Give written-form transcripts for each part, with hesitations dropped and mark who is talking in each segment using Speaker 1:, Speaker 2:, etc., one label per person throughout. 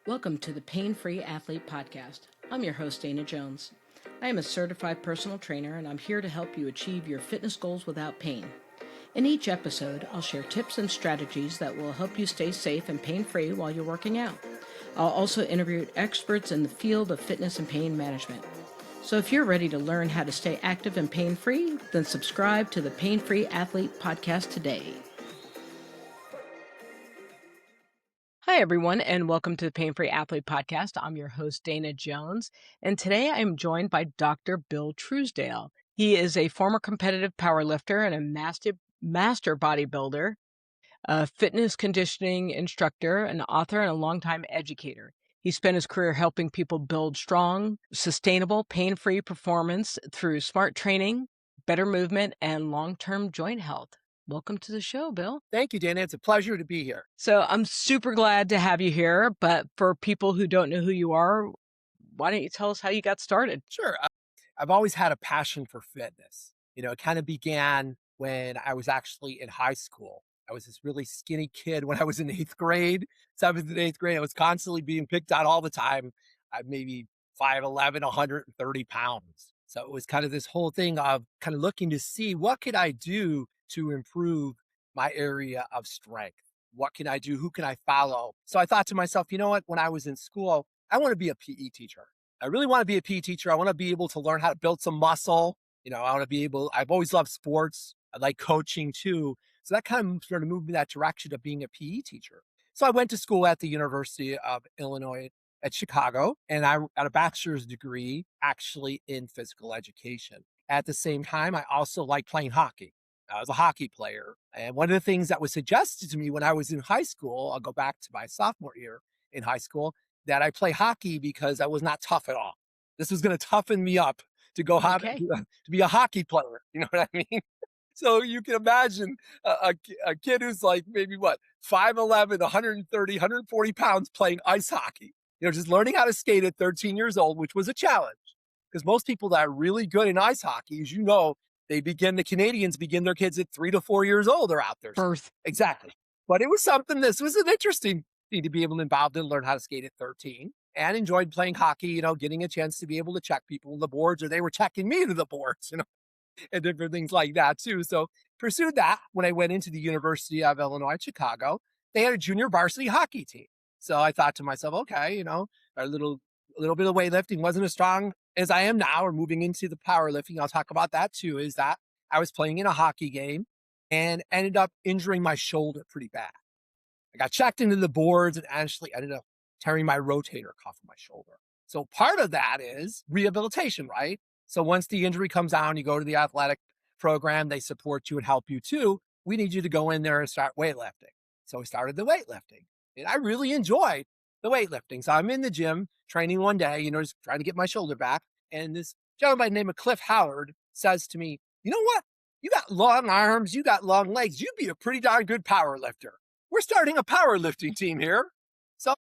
Speaker 1: Welcome to the Pain-Free Athlete Podcast. I'm your host, Dana Jones. I am a certified personal trainer, and I'm here to help you achieve your fitness goals without pain. In each episode, I'll share tips and strategies that will help you stay safe and pain-free while you're working out. I'll also interview experts in the field of fitness and pain management. So if you're ready to learn how to stay active and pain-free, then subscribe to the Pain-Free Athlete Podcast today. Hi, everyone, and welcome to the Pain-Free Athlete Podcast. I'm your host, Dana Jones, and today I'm joined by Dr. Bill Truesdale. He is a former competitive powerlifter and a master bodybuilder, a fitness conditioning instructor, an author, and a longtime educator. He spent his career helping people build strong, sustainable, pain-free performance through smart training, better movement, and long-term joint health. Welcome to the show, Bill.
Speaker 2: Thank you, Dana. It's a pleasure to be here.
Speaker 1: So I'm super glad to have you here, but for people who don't know who you are, why don't you tell us how you got started?
Speaker 2: Sure. I've always had a passion for fitness. It kind of began when I was actually in high school. I was this really skinny kid when I was in 8th grade, 7th and 8th grade. I was constantly being picked on all the time. I maybe 5'11", 130 pounds. So it was kind of this whole thing of kind of looking to see what could I do to improve my area of strength. What can I do? Who can I follow? So I thought to myself, you know what? When I was in school, I want to be a PE teacher. I really want to be a PE teacher. I want to be able to learn how to build some muscle. I want to be able, I've always loved sports. I like coaching too. So that kind of sort of moved me that direction of being a PE teacher. So I went to school at the University of Illinois at Chicago, and I got a bachelor's degree actually in physical education. At the same time, I also like playing hockey. I was a hockey player. And one of the things that was suggested to me when I was in high school, I'll go back to my sophomore year in high school, that I play hockey because I was not tough at all. This was going to toughen me up to go to be a hockey player. You know what I mean? So you can imagine a kid who's like maybe 5'11", 130, 140 pounds playing ice hockey. Just learning how to skate at 13 years old, which was a challenge. Because most people that are really good in ice hockey, as you know, the Canadians begin their kids at 3 to 4 years old. They're out there.
Speaker 1: Birth.
Speaker 2: Exactly. But it was something, this was an interesting thing to be able to involved in, learn how to skate at 13, and enjoyed playing hockey, getting a chance to be able to check people in the boards, or they were checking me into the boards, and different things like that too. So pursued that when I went into the University of Illinois, Chicago. They had a junior varsity hockey team. So I thought to myself, okay, a little bit of weightlifting wasn't as strong as I am now, or moving into the powerlifting. I'll talk about that too, is that I was playing in a hockey game and ended up injuring my shoulder pretty bad. I got checked into the boards and actually ended up tearing my rotator cuff in my shoulder. So part of that is rehabilitation, right? So once the injury comes down, you go to the athletic program, they support you and help you too. We need you to go in there and start weightlifting. So we started the weightlifting, and I really enjoyed the weightlifting. So I'm in the gym training one day, just trying to get my shoulder back. And this gentleman by the name of Cliff Howard says to me, you know what? You got long arms, you got long legs. You'd be a pretty darn good power lifter. We're starting a powerlifting team here. So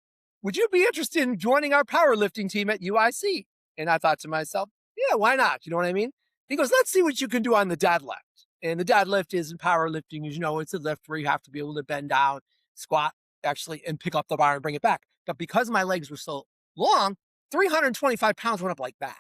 Speaker 2: would you be interested in joining our powerlifting team at UIC? And I thought to myself, yeah, why not? You know what I mean? He goes, let's see what you can do on the deadlift. And the deadlift is in powerlifting, as you know, it's a lift where you have to be able to bend down, squat, actually, and pick up the bar and bring it back. But because my legs were so long, 325 pounds went up like that.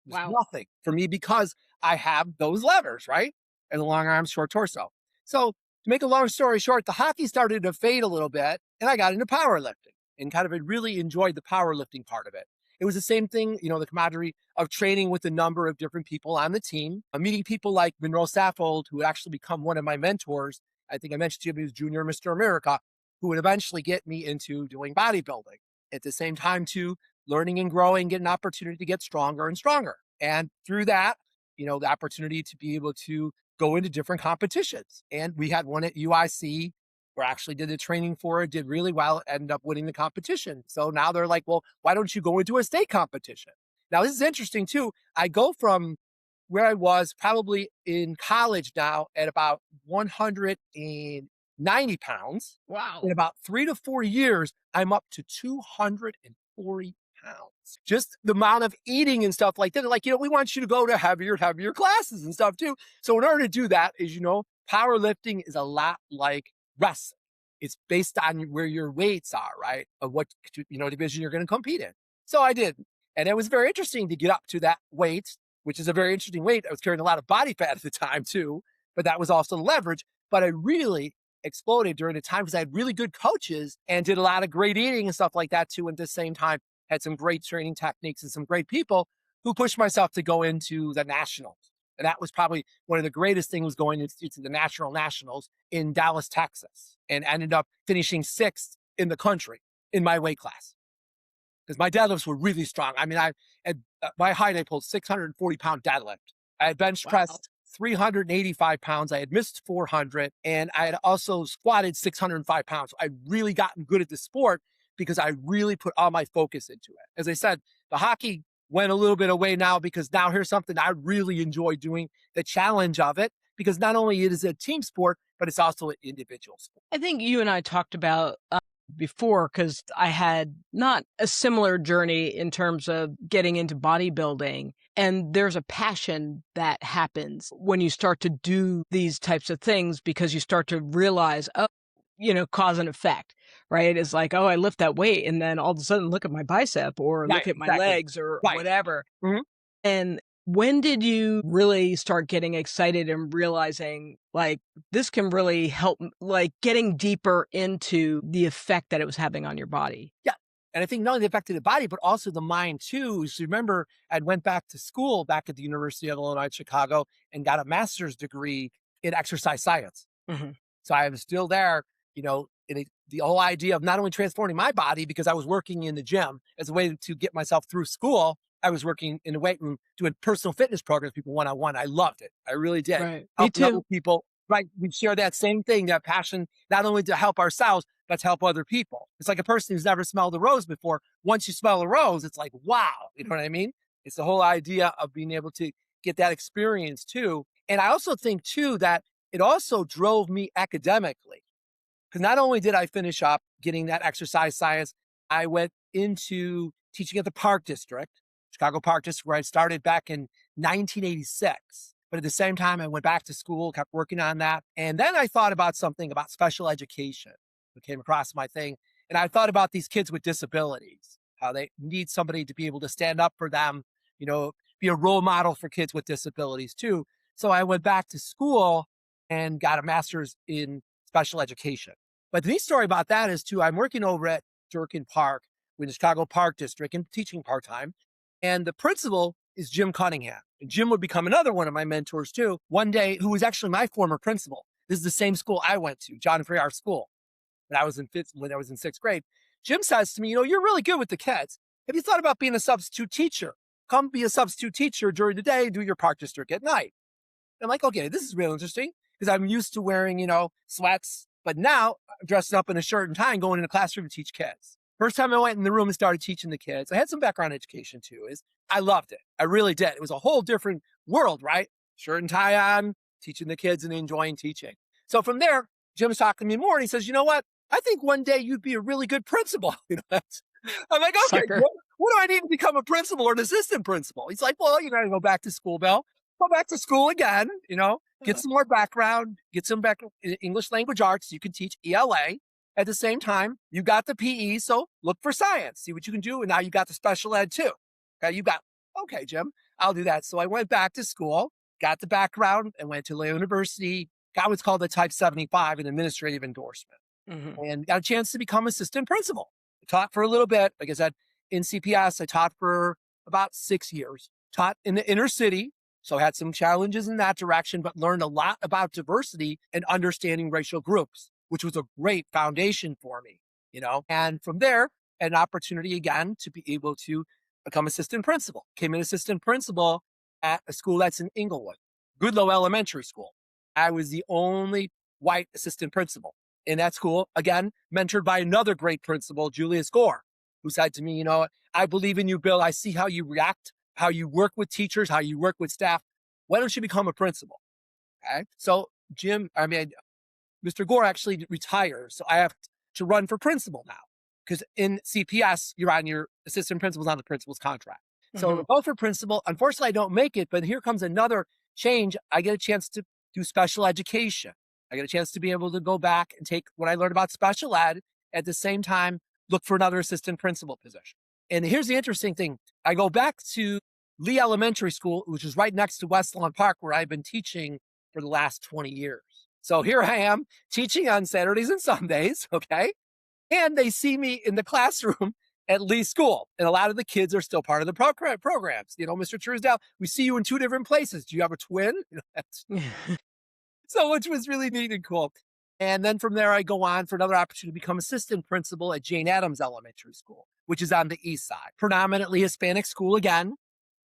Speaker 2: It was nothing for me because I have those levers, right? And the long arms, short torso. So to make a long story short, the hockey started to fade a little bit, and I got into powerlifting and kind of really enjoyed the powerlifting part of it. It was the same thing, the camaraderie of training with a number of different people on the team, meeting people like Monroe Saffold, who would actually become one of my mentors. I think I mentioned to you, he was Junior Mr. America, who would eventually get me into doing bodybuilding. At the same time, too, learning and growing, get an opportunity to get stronger and stronger. And through that, the opportunity to be able to go into different competitions. And we had one at UIC where I actually did the training for it, did really well, ended up winning the competition. So now they're like, well, why don't you go into a state competition? Now, this is interesting too. I go from where I was probably in college now at about 190 pounds.
Speaker 1: Wow.
Speaker 2: In about 3 to 4 years, I'm up to 240 pounds. Just the amount of eating and stuff like that. Like, we want you to go to heavier classes and stuff too. So in order to do that, as you know, powerlifting is a lot like wrestling. It's based on where your weights are, right? Of what, division you're going to compete in. So I did. And it was very interesting to get up to that weight, which is a very interesting weight. I was carrying a lot of body fat at the time too, but that was also leverage. But I really exploded during the time because I had really good coaches and did a lot of great eating and stuff like that too. And at the same time, had some great training techniques and some great people who pushed myself to go into the nationals. And that was probably one of the greatest things, was going into the nationals in Dallas, Texas, and ended up finishing 6th in the country in my weight class because my deadlifts were really strong. I mean, at my height, I pulled 640-pound deadlift. I had bench
Speaker 1: Wow.
Speaker 2: pressed 385 pounds. I had missed 400, and I had also squatted 605 pounds. I'd really gotten good at the sport because I really put all my focus into it. As I said, the hockey went a little bit away now because now here's something I really enjoy doing, the challenge of it, because not only it is a team sport, but it's also an individual sport.
Speaker 1: I think you and I talked about before, because I had not a similar journey in terms of getting into bodybuilding. And there's a passion that happens when you start to do these types of things because you start to realize, oh, cause and effect, right? It's like, oh, I lift that weight. And then all of a sudden, look at my bicep or
Speaker 2: Right,
Speaker 1: look at my
Speaker 2: exactly.
Speaker 1: legs or
Speaker 2: Right.
Speaker 1: whatever.
Speaker 2: Mhm.
Speaker 1: And when did you really start getting excited and realizing, like, this can really help, like, getting deeper into the effect that it was having on your body?
Speaker 2: Yeah. And I think not only affected the body, but also the mind too. So remember, I went back to school back at the University of Illinois at Chicago and got a master's degree in exercise science.
Speaker 1: Mhm.
Speaker 2: So I was still there, the whole idea of not only transforming my body because I was working in the gym as a way to get myself through school. I was working in the weight room doing personal fitness programs, people one-on-one. I loved it. I really did.
Speaker 1: Right. Me
Speaker 2: Helping other
Speaker 1: too.
Speaker 2: people. Right. We share that same thing, that passion, not only to help ourselves, but to help other people. It's like a person who's never smelled a rose before. Once you smell a rose, it's like, wow. You know what I mean? It's the whole idea of being able to get that experience too. And I also think too that it also drove me academically because not only did I finish up getting that exercise science, I went into teaching at the Park District, Chicago Park District, where I started back in 1986. But at the same time, I went back to school, kept working on that. And then I thought about something about special education. It came across my thing. And I thought about these kids with disabilities, how they need somebody to be able to stand up for them, be a role model for kids with disabilities too. So I went back to school and got a master's in special education. But the neat story about that is too, I'm working over at Durkin Park with the Chicago Park District and teaching part-time. And the principal is Jim Cunningham. And Jim would become another one of my mentors too, one day, who was actually my former principal. This is the same school I went to, John Freyar School, when I was in 6th grade. Jim says to me, you're really good with the kids. Have you thought about being a substitute teacher? Come be a substitute teacher during the day, do your Park District at night. I'm like, okay, this is real interesting because I'm used to wearing, sweats, but now I'm dressed up in a shirt and tie and going in a classroom to teach kids. First time I went in the room and started teaching the kids, I had some background education too, is I loved it. I really did. It was a whole different world, right? Shirt and tie on, teaching the kids and enjoying teaching. So from there, Jim's talking to me more and he says, you know what? I think one day you'd be a really good principal. I'm like, okay,
Speaker 1: Sucker.
Speaker 2: what do I need to become a principal or an assistant principal? He's like, well, you got to go back to school, Bill. Go back to school again, get some more background, get some back English language arts. You can teach ELA. At the same time, you got the PE, so look for science, see what you can do. And now you got the special ed too. Okay, okay, Jim, I'll do that. So I went back to school, got the background, and went to La University, got what's called the Type 75, an administrative endorsement,
Speaker 1: Mhm.
Speaker 2: and got a chance to become assistant principal. I taught for a little bit. Like I said, in CPS, I taught for about 6 years, taught in the inner city. So I had some challenges in that direction, but learned a lot about diversity and understanding racial groups, which was a great foundation for me. And from there, an opportunity again to be able to become assistant principal. Came in assistant principal at a school that's in Inglewood, Goodlow Elementary School. I was the only white assistant principal in that school, again, mentored by another great principal, Julius Gore, who said to me, I believe in you, Bill. I see how you react, how you work with teachers, how you work with staff. Why don't you become a principal? Okay. So Mr. Gore actually retires. So I have to run for principal now because in CPS, you're on your assistant principal's on the principal's contract. So to
Speaker 1: Mhm.
Speaker 2: go for principal, unfortunately, I don't make it, but here comes another change. I get a chance to do special education. I get a chance to be able to go back and take what I learned about special ed at the same time, look for another assistant principal position. And here's the interesting thing. I go back to Lee Elementary School, which is right next to West Lawn Park, where I've been teaching for the last 20 years. So here I am teaching on Saturdays and Sundays, okay? And they see me in the classroom at Lee School. And a lot of the kids are still part of the programs. Mr. Truesdale, we see you in two different places. Do you have a twin? So, which was really neat and cool. And then from there, I go on for another opportunity to become assistant principal at Jane Addams Elementary School, which is on the east side. Predominantly Hispanic school again,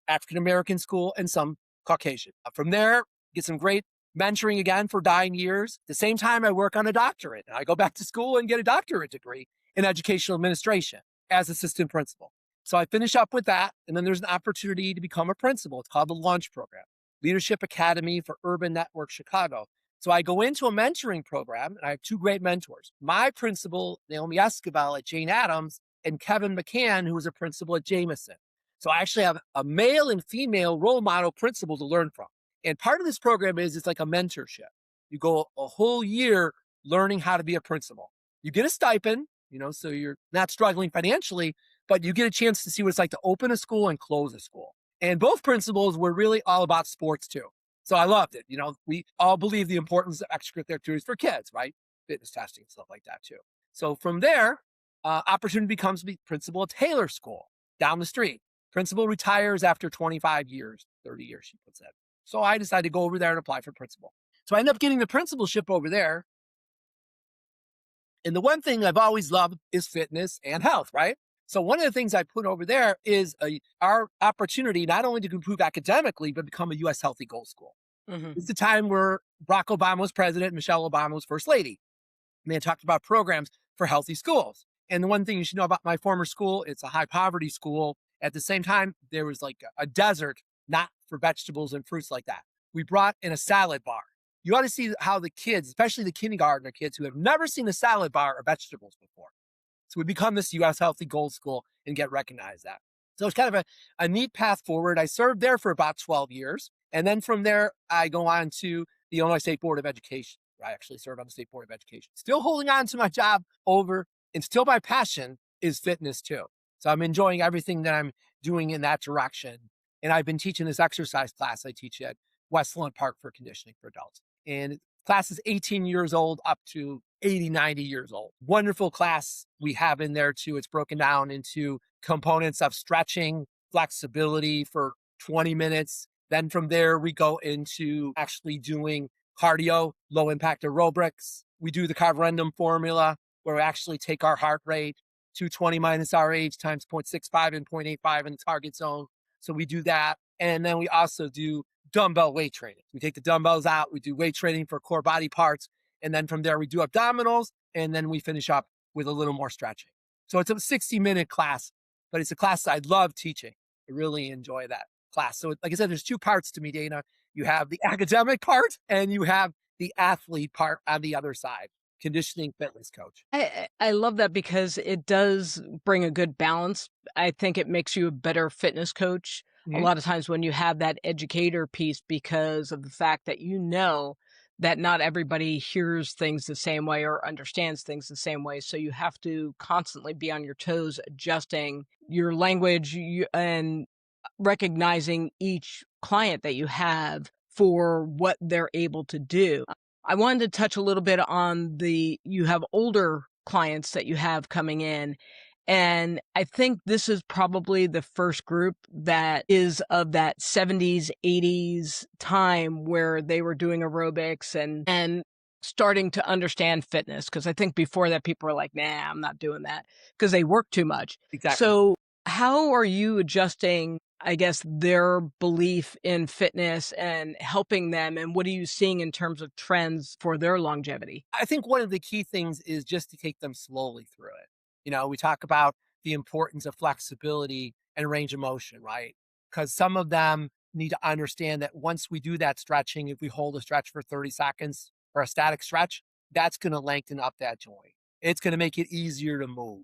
Speaker 2: African American school, and some Caucasian. From there, get some great mentoring again for 9 years. At the same time, I work on a doctorate. I go back to school and get a doctorate degree in educational administration as assistant principal. So I finish up with that, and then there's an opportunity to become a principal. It's called the Launch Program, Leadership Academy for Urban Network Chicago. So I go into a mentoring program, and I have two great mentors. My principal, Naomi Escobar at Jane Addams, and Kevin McCann, who was a principal at Jameson. So I actually have a male and female role model principal to learn from. And part of this program is it's like a mentorship. You go a whole year learning how to be a principal. You get a stipend, so you're not struggling financially, but you get a chance to see what it's like to open a school and close a school. And both principals were really all about sports too. So I loved it. We all believe the importance of extracurricular activities for kids, right? Fitness testing and stuff like that too. So from there, opportunity becomes to be principal at Taylor School down the street. Principal retires after 25 years, 30 years, she puts it. So I decided to go over there and apply for principal. So I ended up getting the principalship over there. And the one thing I've always loved is fitness and health, right? So one of the things I put over there is our opportunity not only to improve academically, but become a U.S. Healthy Goal School.
Speaker 1: Mhm.
Speaker 2: It's the time where Barack Obama was president, Michelle Obama was first lady. And they talked about programs for healthy schools. And the one thing you should know about my former school, it's a high poverty school. At the same time, there was like a desert, not for vegetables and fruits like that. We brought in a salad bar. You ought to see how the kids, especially the kindergartner kids who have never seen a salad bar or vegetables before. So we become this U.S. Healthy Gold School and get recognized that. So it's kind of a neat path forward. I served there for about 12 years. And then from there, I go on to the Illinois State Board of Education. I actually serve on the State Board of Education. Still holding on to my job and still my passion is fitness too. So I'm enjoying everything that I'm doing in that direction. And I've been teaching this exercise class I teach at West Lawn Park for conditioning for adults. And class is 18 years old up to 80, 90 years old. Wonderful class we have in there too. It's broken down into components of stretching, flexibility for 20 minutes. Then from there, we go into actually doing cardio, low impact aerobics. We do the carborundum formula where we actually take our heart rate, 220 minus our age times 0.65 and 0.85 in the target zone. So we do that. And then we also do dumbbell weight training. We take the dumbbells out, we do weight training for core body parts. And then from there, we do abdominals. And then we finish up with a little more stretching. So it's a 60-minute class, but it's a class I love teaching. I really enjoy that class. So like I said, there's two parts to me, Dana. You have the academic part and you have the athlete part on the other side, conditioning fitness coach.
Speaker 1: I love that because it does bring a good balance. I think it makes you a better fitness coach a
Speaker 2: Mhm.
Speaker 1: lot of times when you have that educator piece because of the fact that that not everybody hears things the same way or understands things the same way. So you have to constantly be on your toes, adjusting your language and recognizing each client that you have for what they're able to do. I wanted to touch a little bit on you have older clients that you have coming in. And I think this is probably the first group that is of that 70s, 80s time where they were doing aerobics and starting to understand fitness. Cause I think before that people were like, nah, I'm not doing that because they work too much.
Speaker 2: Exactly.
Speaker 1: So how are you adjusting, I guess, their belief in fitness and helping them? And what are you seeing in terms of trends for their longevity?
Speaker 2: I think one of the key things is just to take them slowly through it. We talk about the importance of flexibility and range of motion, right? Because some of them need to understand that once we do that stretching, if we hold a stretch for 30 seconds or a static stretch, that's going to lengthen up that joint. It's going to make it easier to move.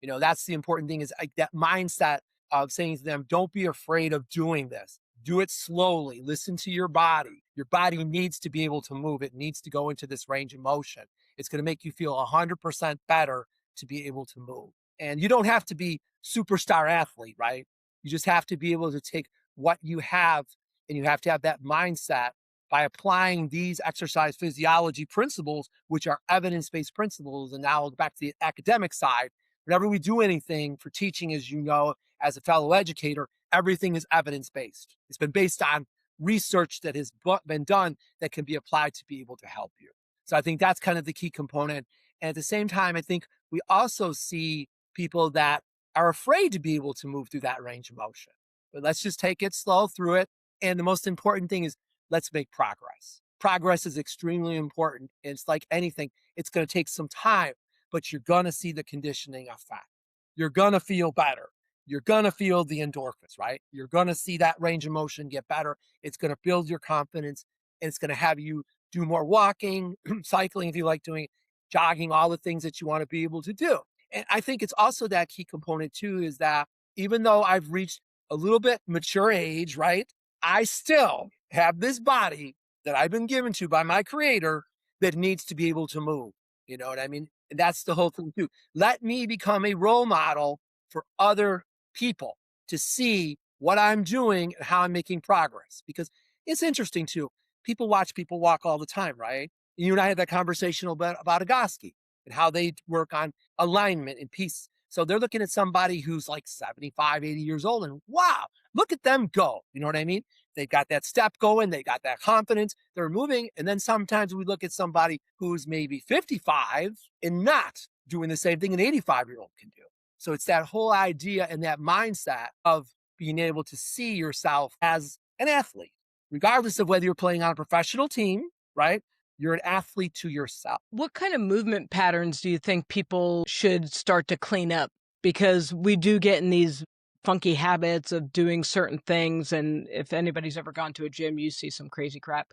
Speaker 2: That's the important thing is like that mindset of saying to them, don't be afraid of doing this. Do it slowly. Listen to your body. Your body needs to be able to move. It needs to go into this range of motion. It's going to make you feel 100% better to be able to move. And you don't have to be superstar athlete, right? You just have to be able to take what you have, and you have to have that mindset by applying these exercise physiology principles, which are evidence-based principles. And now back to the academic side, whenever we do anything for teaching, as you know, as a fellow educator, everything is evidence-based. It's been based on research that has been done that can be applied to be able to help you. So I think that's kind of the key component. And at the same time, I think we also see people that are afraid to be able to move through that range of motion. But let's just take it slow through it. And the most important thing is let's make progress. Progress is extremely important. And it's like anything, it's going to take some time, but you're going to see the conditioning effect. You're going to feel better. You're going to feel the endorphins, right? You're going to see that range of motion get better. It's going to build your confidence, and it's going to have you do more walking, cycling if you like doing it, jogging, all the things that you want to be able to do. And I think it's also that key component too, is that even though I've reached a little bit mature age, right? I still have this body that I've been given to by my creator that needs to be able to move. You know what I mean? And that's the whole thing too. Let me become a role model for other people to see what I'm doing and how I'm making progress. Because it's interesting too. People watch people walk all the time, right? You and I had that conversation about Agoski and how they work on alignment and peace. So they're looking at somebody who's like 75, 80 years old, and wow, look at them go. You know what I mean? They've got that step going, they got that confidence, they're moving. And then sometimes we look at somebody who's maybe 55 and not doing the same thing an 85-year-old can do. So it's that whole idea and that mindset of being able to see yourself as an athlete, regardless of whether you're playing on a professional team, right? You're an athlete to yourself.
Speaker 1: What kind of movement patterns do you think people should start to clean up? Because we do get in these funky habits of doing certain things. And if anybody's ever gone to a gym, you see some crazy crap.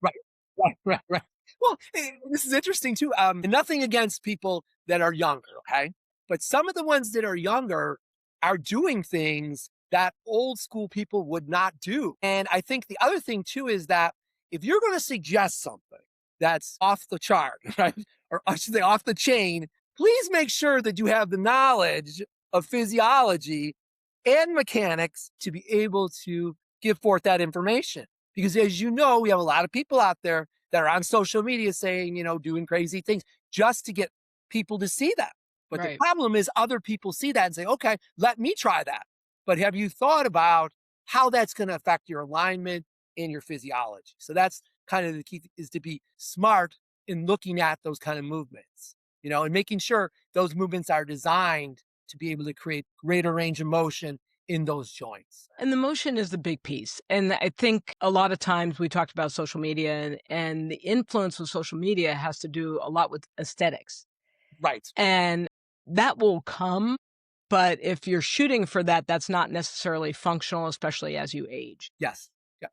Speaker 2: Right, right. Well, this is interesting too. Nothing against people that are younger, okay? But some of the ones that are younger are doing things that old school people would not do. And I think the other thing too is that if you're going to suggest something that's off the chart, right? Or I should say off the chain, please make sure that you have the knowledge of physiology and mechanics to be able to give forth that information. Because as you know, we have a lot of people out there that are on social media saying, doing crazy things just to get people to see that. But the
Speaker 1: Right.
Speaker 2: problem is other people see that and say, okay, let me try that. But have you thought about how that's going to affect your alignment and your physiology? So that's kind of the key, is to be smart in looking at those kind of movements, and making sure those movements are designed to be able to create greater range of motion in those joints.
Speaker 1: And the motion is the big piece. And I think a lot of times we talked about social media, and the influence of social media has to do a lot with aesthetics.
Speaker 2: Right.
Speaker 1: And that will come. But if you're shooting for that, that's not necessarily functional, especially as you age.
Speaker 2: Yes. Yeah.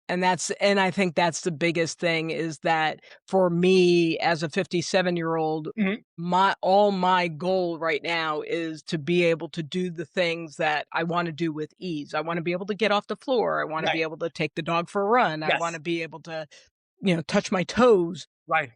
Speaker 1: And I think that's the biggest thing, is that for me as a 57-year-old,
Speaker 2: Mhm.
Speaker 1: my goal right now is to be able to do the things that I want to do with ease. I want to be able to get off the floor. I want to be
Speaker 2: Right.
Speaker 1: able to take the dog for a run. I want
Speaker 2: Yes.
Speaker 1: to be able to, touch my toes,
Speaker 2: Right.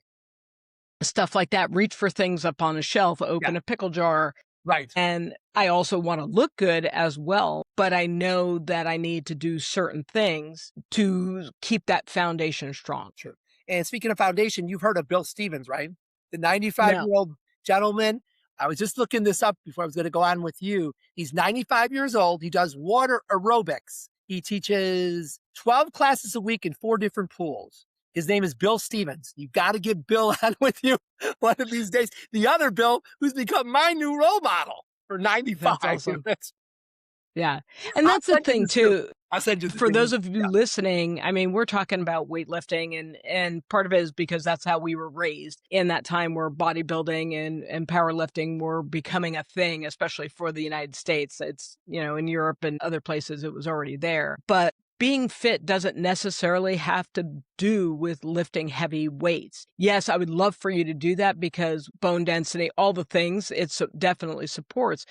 Speaker 1: stuff like that, reach for things up on a shelf,
Speaker 2: Yeah.
Speaker 1: open a pickle jar.
Speaker 2: Right.
Speaker 1: And I also want to look good as well, but I know that I need to do certain things to keep that foundation strong.
Speaker 2: Sure. And speaking of foundation, you've heard of Bill Stevens, right? The
Speaker 1: No,
Speaker 2: 95-year-old gentleman. I was just looking this up before I was going to go on with you. He's 95 years old. He does water aerobics. He teaches 12 classes a week in 4 different pools. His name is Bill Stevens. You got to get Bill on with you one of these days. The other Bill, who's become my new role model for 95.
Speaker 1: that's awesome. Yeah. And
Speaker 2: I'll
Speaker 1: that's the
Speaker 2: send you
Speaker 1: thing
Speaker 2: this too.
Speaker 1: too.
Speaker 2: I'll send you the
Speaker 1: For
Speaker 2: thing.
Speaker 1: those of you
Speaker 2: Yeah.
Speaker 1: listening, I mean, we're talking about weightlifting, and part of it is because that's how we were raised in that time where bodybuilding and powerlifting were becoming a thing, especially for the United States. It's, in Europe and other places, it was already there. But being fit doesn't necessarily have to do with lifting heavy weights. Yes, I would love for you to do that because bone density, all the things, definitely supports.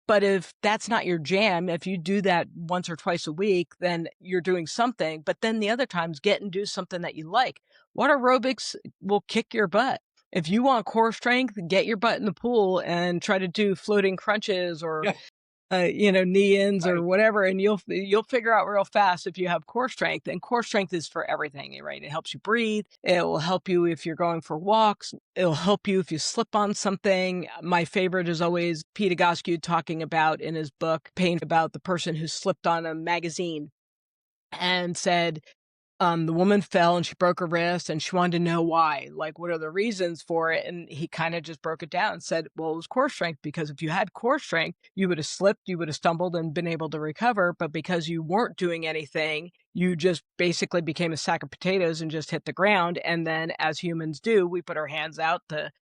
Speaker 1: But if that's not your jam, if you do that once or twice a week, then you're doing something. But then the other times, get and do something that you like. Water aerobics will kick your butt. If you want core strength, get your butt in the pool and try to do floating crunches or
Speaker 2: Yeah,
Speaker 1: knee-ins or
Speaker 2: right.
Speaker 1: whatever, and you'll figure out real fast if you have core strength, and core strength is for everything, right? It helps you breathe, it will help you if you're going for walks, it'll help you if you slip on something. My favorite is always Pete Egoscue talking about in his book, Pain, about the person who slipped on a magazine and said, the woman fell and she broke her wrist and she wanted to know why. Like, what are the reasons for it? And he kind of just broke it down and said, well, it was core strength, because if you had core strength, you would have slipped, you would have stumbled and been able to recover. But because you weren't doing anything, you just basically became a sack of potatoes and just hit the ground. And then, as humans do, we put our hands out to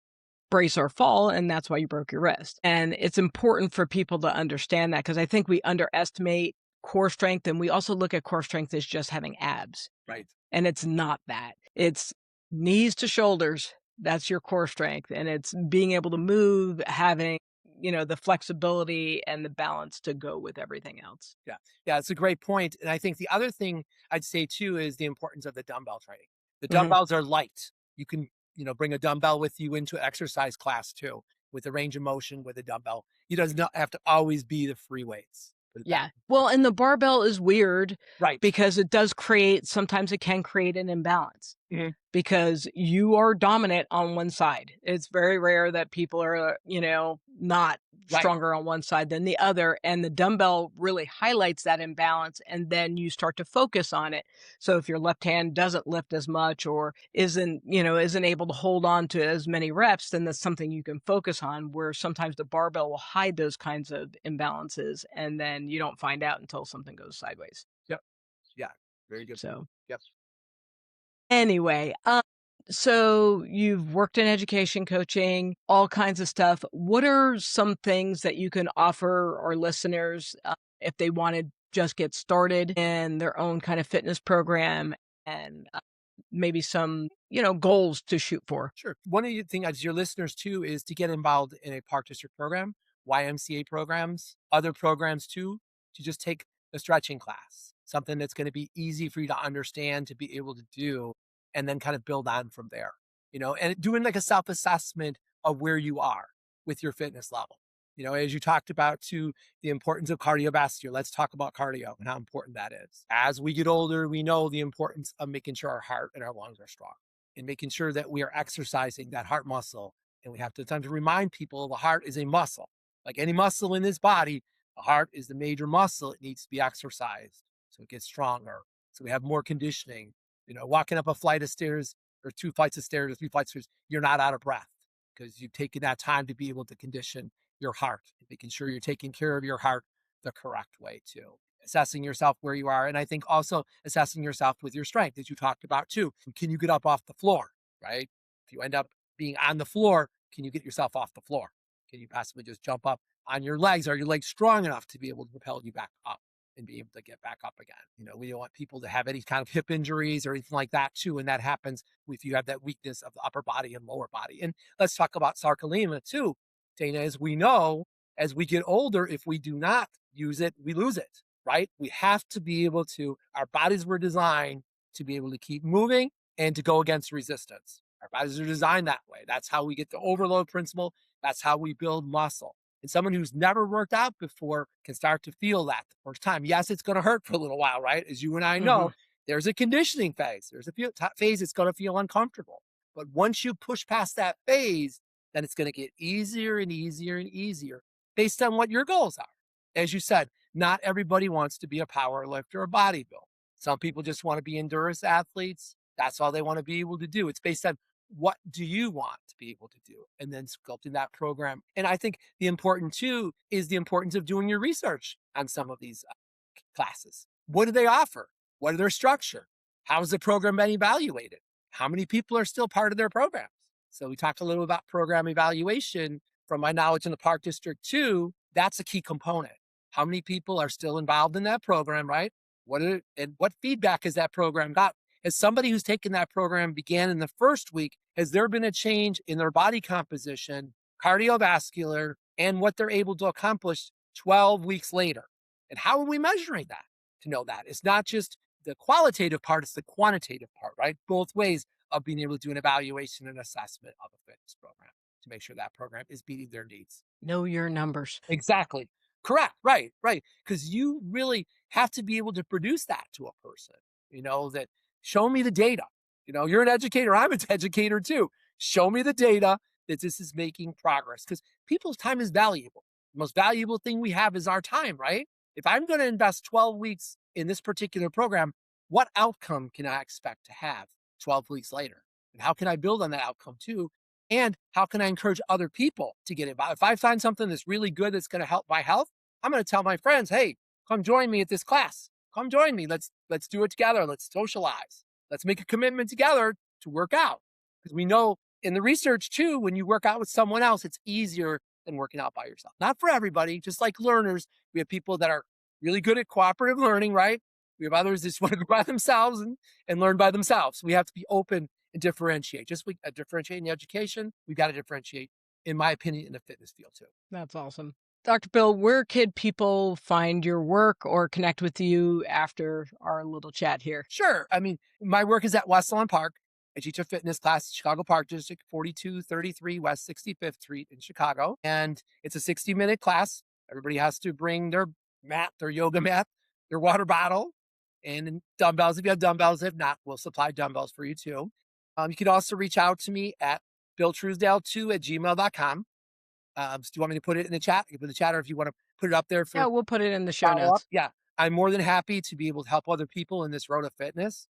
Speaker 1: brace or fall, and that's why you broke your wrist. And it's important for people to understand that, because I think we underestimate core strength, and we also look at core strength as just having abs.
Speaker 2: Right.
Speaker 1: And it's not that. It's knees to shoulders. That's your core strength. And it's being able to move, having, the flexibility and the balance to go with everything else.
Speaker 2: Yeah. Yeah. It's a great point. And I think the other thing I'd say too is the importance of the dumbbell training. The
Speaker 1: Mhm.
Speaker 2: dumbbells are light. You can, bring a dumbbell with you into exercise class too, with the range of motion with a dumbbell. It does not have to always be the free weights. Put it that
Speaker 1: Yeah. Well, and the barbell is weird
Speaker 2: right.
Speaker 1: because sometimes it can create an imbalance,
Speaker 2: Mhm.
Speaker 1: because you are dominant on one side. It's very rare that people are, not
Speaker 2: Right.
Speaker 1: stronger on one side than the other. And the dumbbell really highlights that imbalance. And then you start to focus on it. So if your left hand doesn't lift as much or isn't able to hold on to as many reps, then that's something you can focus on, where sometimes the barbell will hide those kinds of imbalances. And then you don't find out until something goes sideways.
Speaker 2: Yep. Yeah. Very good point.
Speaker 1: So
Speaker 2: Yep.
Speaker 1: anyway, so you've worked in education, coaching, all kinds of stuff. What are some things that you can offer our listeners if they want to just get started in their own kind of fitness program, and maybe some, goals to shoot for?
Speaker 2: Sure. One of the things as your listeners too is to get involved in a park district program, YMCA programs, other programs too, to just take the stretching class, something that's going to be easy for you to understand, to be able to do, and then kind of build on from there, and doing like a self assessment of where you are with your fitness level. As you talked about too, the importance of cardiovascular. Let's talk about cardio and how important that is. As we get older, we know the importance of making sure our heart and our lungs are strong and making sure that we are exercising that heart muscle. And we have to time to remind people the heart is a muscle. Like any muscle in this body, the heart is the major muscle. It needs to be exercised so it gets stronger. So we have more conditioning. Walking up a flight of stairs or 2 flights of stairs or 3 flights of stairs, you're not out of breath because you've taken that time to be able to condition your heart, making sure you're taking care of your heart the correct way too. Assessing yourself where you are. And I think also assessing yourself with your strength, as you talked about too. Can you get up off the floor, right? If you end up being on the floor, can you get yourself off the floor? Can you possibly just jump up on your legs? Are your legs strong enough to be able to propel you back up and be able to get back up again? We don't want people to have any kind of hip injuries or anything like that too. And that happens if you have that weakness of the upper body and lower body. And let's talk about sarcolemia too, Dana. As we know, as we get older, if we do not use it, we lose it, right? We have to be able to, our bodies were designed to be able to keep moving and to go against resistance. Our bodies are designed that way. That's how we get the overload principle. That's how we build muscle. And someone who's never worked out before can start to feel that the first time. Yes, it's going to hurt for a little while, right? As you and I
Speaker 1: Hmm.
Speaker 2: know, there's a conditioning phase. There's a phase that's going to feel uncomfortable. But once you push past that phase, then it's going to get easier and easier and easier based on what your goals are. As you said, not everybody wants to be a power lifter or bodybuilder. Some people just want to be endurance athletes. That's all they want to be able to do. It's based on what do you want to be able to do and then sculpting that program. And I think the important too is the importance of doing your research on some of these classes. What do they offer? What are their structure? How has the program been evaluated? How many people are still part of their programs? So we talked a little about program evaluation. From my knowledge in the Park District too, that's a key component. How many people are still involved in that program, right? And what feedback has that program got? As somebody who's taken that program began in the first week, has there been a change in their body composition, cardiovascular, and what they're able to accomplish 12 weeks later. And how are we measuring that to know that? It's not just the qualitative part, it's the quantitative part, right? Both ways of being able to do an evaluation and assessment of a fitness program to make sure that program is meeting their needs.
Speaker 1: Know your numbers.
Speaker 2: Exactly. Correct. Right. Right. Because you really have to be able to produce that to a person, that show me the data. You're an educator. I'm an educator too. Show me the data that this is making progress because people's time is valuable. The most valuable thing we have is our time, right? If I'm going to invest 12 weeks in this particular program, what outcome can I expect to have 12 weeks later? And how can I build on that outcome too? And how can I encourage other people to get involved? If I find something that's really good that's going to help my health, I'm going to tell my friends, "Hey, come join me at this class. Come join me. Let's do it together. Let's socialize. Let's make a commitment together to work out." Because we know in the research too, when you work out with someone else, it's easier than working out by yourself. Not for everybody, just like learners. We have people that are really good at cooperative learning, right? We have others that just want to go by themselves and learn by themselves. We have to be open and differentiate. Just we differentiate in education, we've got to differentiate, in my opinion, in the fitness field too.
Speaker 1: That's awesome. Dr. Bill, where can people find your work or connect with you after our little chat here?
Speaker 2: Sure. I mean, my work is at Westlawn Park. I teach a fitness class, Chicago Park District, 4233 West 65th Street in Chicago. And it's a 60-minute class. Everybody has to bring their mat, their yoga mat, their water bottle, and dumbbells. If you have dumbbells, if not, we'll supply dumbbells for you too. You can also reach out to me at billtruesdale2@gmail.com. So do you want me to put it in the chat? You can put it in the chat, or if you want to put it up there
Speaker 1: Yeah,
Speaker 2: for
Speaker 1: we'll put it in the show
Speaker 2: follow up.
Speaker 1: notes.
Speaker 2: Yeah, I'm more than happy to be able to help other people in this road of fitness.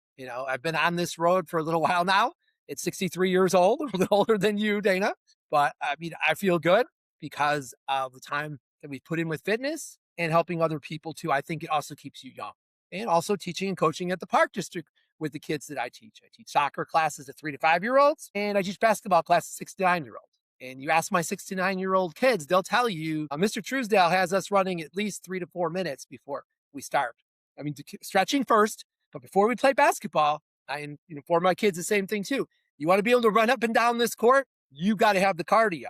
Speaker 2: I've been on this road for a little while now. It's 63 years old, a little older than you, Dana. But I mean, I feel good because of the time that we put in with fitness and helping other people too. I think it also keeps you young. And also teaching and coaching at the Park District with the kids that I teach. I teach soccer classes at 3 to 5 year olds, and I teach basketball classes 6 to 9 year olds. And you ask my 6 to 9 year old kids, they'll tell you, Mr. Truesdale has us running at least 3 to 4 minutes before we start. I mean, stretching first, but before we play basketball, I inform my kids the same thing too. You want to be able to run up and down this court, you got to have the cardio.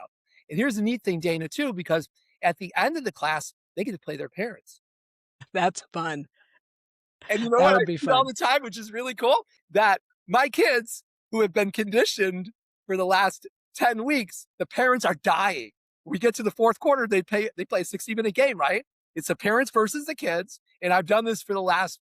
Speaker 2: And here's the neat thing, Dana, too, because at the end of the class, they get to play their parents.
Speaker 1: That's fun.
Speaker 2: And you know
Speaker 1: That
Speaker 2: what
Speaker 1: would
Speaker 2: I
Speaker 1: be
Speaker 2: see all
Speaker 1: fun.
Speaker 2: the time, which is really cool? That my kids who have been conditioned for the last 10 weeks, the parents are dying. We get to the fourth quarter, they play a 60-minute game, right? It's the parents versus the kids. And I've done this for the last,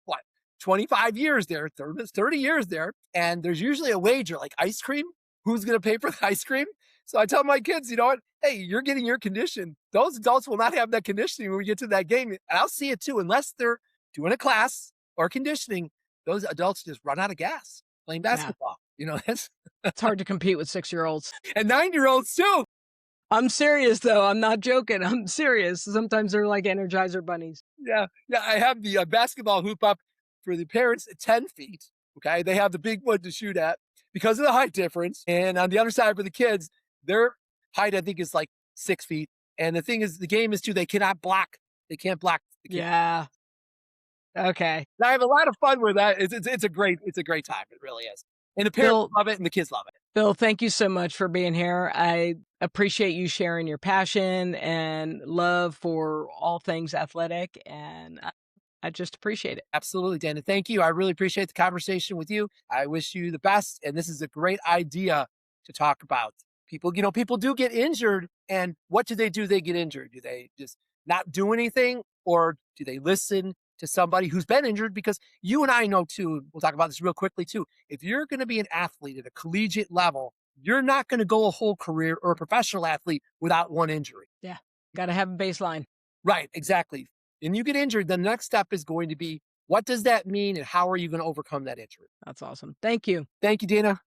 Speaker 2: 25 years there, 30 years there. And there's usually a wager like ice cream. Who's going to pay for the ice cream? So I tell my kids, you know what? Hey, you're getting your condition. Those adults will not have that conditioning when we get to that game. And I'll see it too, unless they're doing a class or conditioning, those adults just run out of gas playing
Speaker 1: Yeah.
Speaker 2: basketball. That's
Speaker 1: It's hard to compete with 6-year-olds.
Speaker 2: and 9 year olds too.
Speaker 1: I'm serious though. I'm not joking. I'm serious. Sometimes they're like Energizer bunnies.
Speaker 2: Yeah. Yeah. I have the basketball hoop up for the parents at 10 feet. Okay. They have the big wood to shoot at because of the height difference. And on the other side for the kids, their height, I think, is like 6 feet. And the thing is, the game is too, they cannot block. They can't block the kid.
Speaker 1: Yeah. Okay.
Speaker 2: I have a lot of fun with that. It's a great time. It really is. And the parents
Speaker 1: Bill,
Speaker 2: love it and the kids love it.
Speaker 1: Bill, thank you so much for being here. I appreciate you sharing your passion and love for all things athletic, and I just appreciate it.
Speaker 2: Absolutely, Dana. Thank you. I really appreciate the conversation with you. I wish you the best. And this is a great idea to talk about. People do get injured. And what do? They get injured? Do they just not do anything? Or do they listen to somebody who's been injured? Because you and I know too, we'll talk about this real quickly too. If you're going to be an athlete at a collegiate level, you're not going to go a whole career or a professional athlete without one injury.
Speaker 1: Yeah. Got to have a baseline.
Speaker 2: Right, exactly. And you get injured, the next step is going to be, what does that mean and how are you going to overcome that injury?
Speaker 1: That's awesome. Thank you.
Speaker 2: Thank you, Dana.